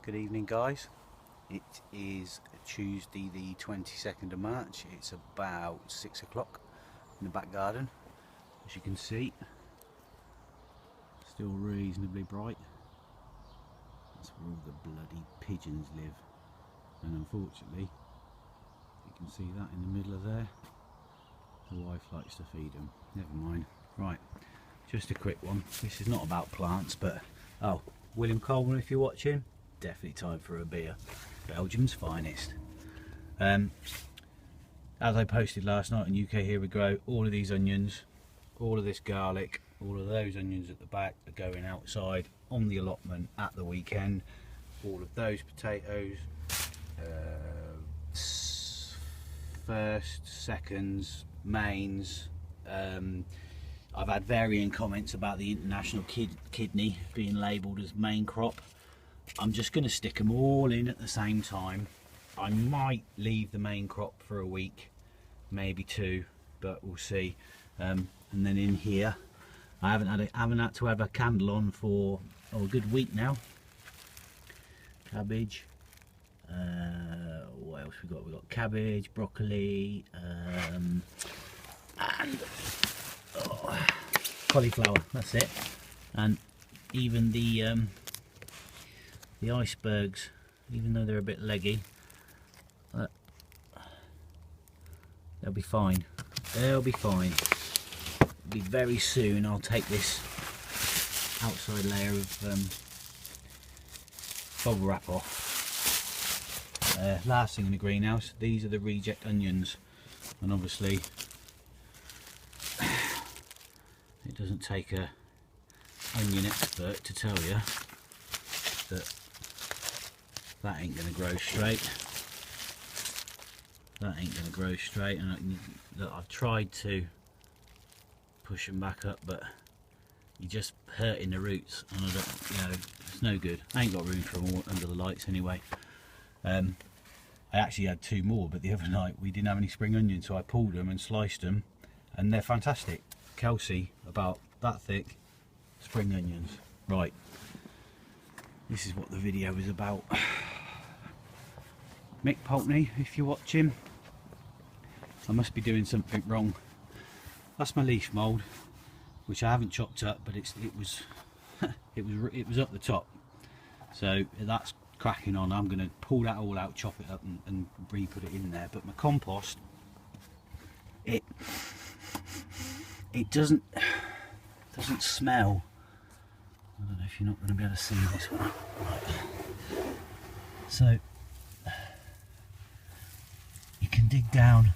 Good evening, guys. It is Tuesday the 22nd of March. It's about 6 o'clock in the back garden. As you can see, still reasonably bright. That's where all the bloody pigeons live, and unfortunately you can see that in the middle of there. The wife likes to feed them. Never mind. Right, just a quick one. This is not about plants, but William Coleman, if you're watching, definitely time for a beer. Belgium's finest. As I posted last night on UK Here We Grow, all of these onions, all of this garlic, all of those onions at the back are going outside on the allotment at the weekend. All of those potatoes, first, seconds, mains. I've had varying comments about the international kidney being labelled as main crop. I'm just going to stick them all in at the same time. I might leave the main crop for a week, maybe two, but we'll see. And then in here, I haven't had to have a candle on for a good week now. Cabbage. What else we got? We got cabbage, broccoli, and cauliflower. That's it. And even the icebergs, even though they're a bit leggy, they'll be fine. They'll be fine. It'll be very soon. I'll take this outside layer of bubble wrap off. Last thing in the greenhouse, these are the reject onions, and obviously it doesn't take a onion expert to tell you that that ain't going to grow straight. That ain't going to grow straight, and look, I've tried to push them back up, but you're just hurting the roots, and I don't, it's no good. I ain't got room for them all under the lights anyway. I actually had two more, but the other night we didn't have any spring onions, so I pulled them and sliced them, and they're fantastic. Kelsey, about that thick, spring onions. Right, this is what the video is about. Mick Pulteney, if you're watching, I must be doing something wrong. That's my leaf mould, which I haven't chopped up, but it was it was up the top, so that's cracking on. I'm going to pull that all out, chop it up, and re-put it in there. But my compost, it doesn't smell. I don't know if you're not going to be able to see this one. Right. So you can dig down,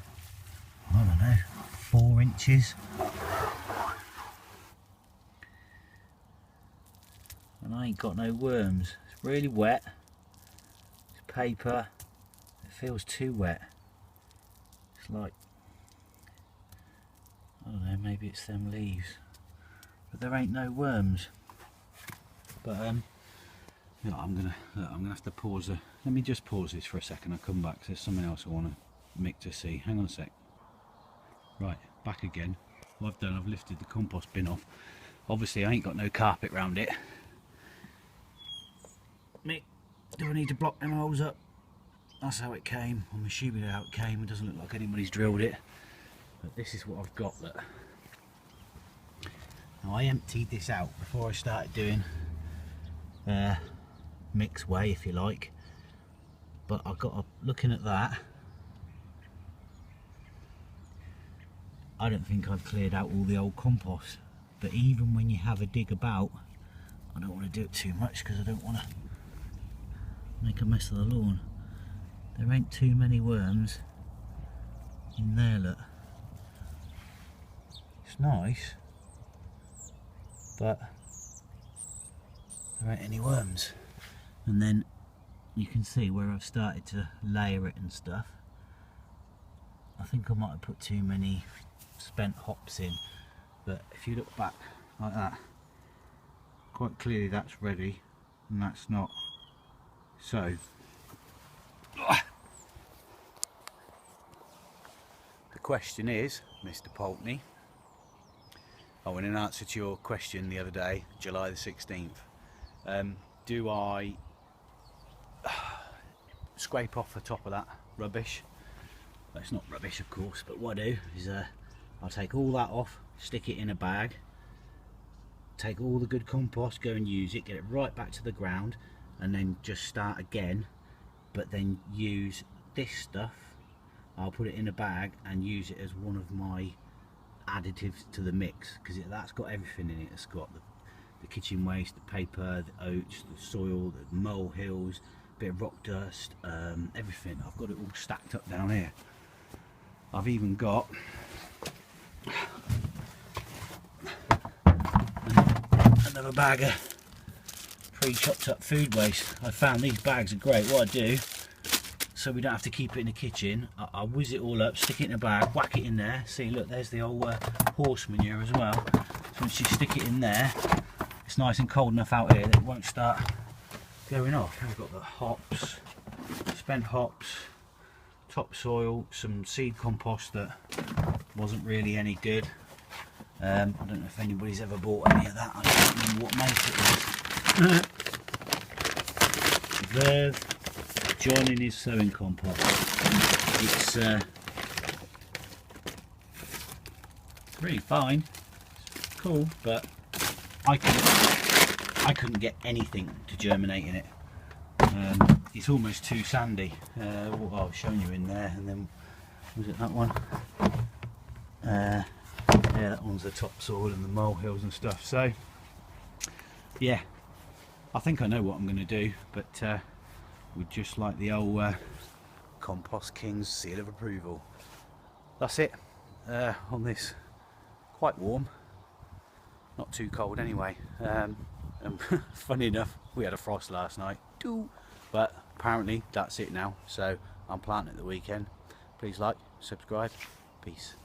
I don't know, 4 inches, and I ain't got no worms. It's really wet. It's paper. It feels too wet. It's like, I don't know, maybe it's them leaves, but there ain't no worms. But I'm gonna have to pause. Let me just pause this for a second. I'll come back. There's something else I want Mick to see. Hang on a sec. Right, back again. What I've done, I've lifted the compost bin off. Obviously I ain't got no carpet round it. Mick, do I need to block them holes up? That's how it came. I'm assuming how it came. It doesn't look like anybody's drilled it. But this is what I've got. That. Now I emptied this out before I started doing Mick's way, if you like. But I got looking at that. I don't think I've cleared out all the old compost. But even when you have a dig about, I don't want to do it too much because I don't want to make a mess of the lawn. There ain't too many worms in there, look. It's nice, but there ain't any worms. And then you can see where I've started to layer it and stuff. I think I might have put too many spent hops in, but if you look back like that, quite clearly that's ready and that's not. So the question is, Mr. Pulteney, in answer to your question the other day, July the 16th, do I scrape off the top of that rubbish. Well, it's not rubbish of course, but what I do is I'll take all that off, stick it in a bag, take all the good compost, go and use it, get it right back to the ground, and then just start again, but then use this stuff. I'll put it in a bag and use it as one of my additives to the mix, because that's got everything in it. It's got the kitchen waste, the paper, the oats, the soil, the molehills, a bit of rock dust, everything. I've got it all stacked up down here. I've even got another bag of pre-chopped up food waste. I found these bags are great. What I do, so we don't have to keep it in the kitchen, I whiz it all up, stick it in a bag, whack it in there. See, look, there's the old horse manure as well. So once you stick it in there, it's nice and cold enough out here that it won't start going off. We've got the hops, spent hops, topsoil, some seed compost that wasn't really any good. I don't know if anybody's ever bought any of that. I don't remember what make it was. Verve joining his sowing compost. It's really fine, it's cool, but I couldn't get anything to germinate in it. It's almost too sandy. What I was showing you in there, and then was it that one? Yeah, that one's the topsoil and the molehills and stuff. So yeah, I think I know what I'm going to do, but would just like the old Compost King's seal of approval. That's it on this. Quite warm, not too cold anyway. And funny enough, we had a frost last night too, but apparently that's it now. So I'm planting at the weekend. Please like, subscribe, peace.